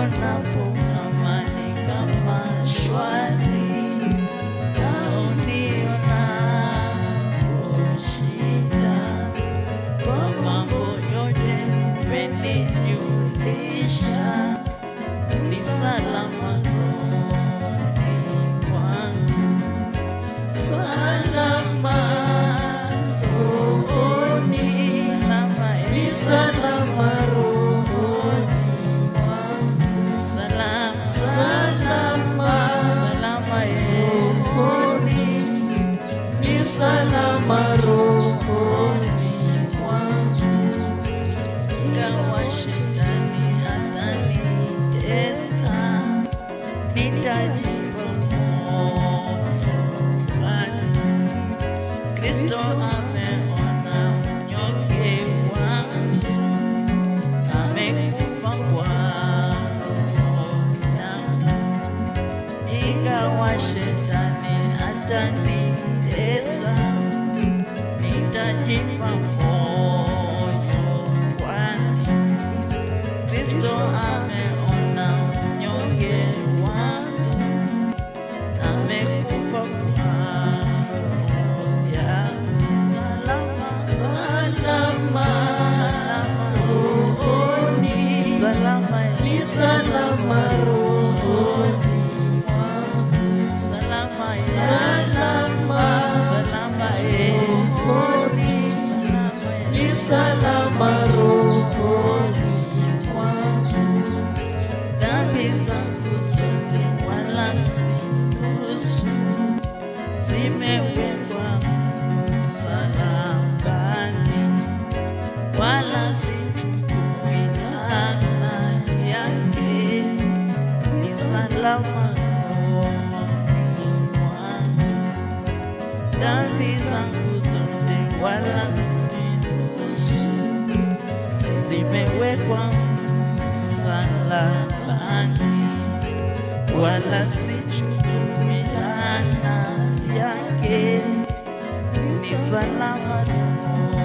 nionapo amani kama shwari, au nionapo shida, kwa mambo yote umenijulisha, ni salama rohoni mwangu, salama rohoni, ni salama rohoni mwangu, salama rohoni, ni salama rohoni mwangu. Ingawa shetani atanitesa, nitajipa moyo, kwani Kristo ameona unyonge wangu, amekufa kwa roho yangu. Ingawa shetani atanitesa, nitajipa moyo, kwani Kristo ameona unyonge wangu, amekufa kwa roho yangu. Salama rohoni, ni salama rohoni mwangu, salama rohoni, ni salama rohoni mwangu. Dhambi zangu zote wala si nusu, zimewekwa msalabani, wala sichukui laana yake, ni salama rohoni mwangu. Dhambi zangu zote wala si nusu, zimewekwa msalabani, wala sichukui laana yake, ni salama rohoni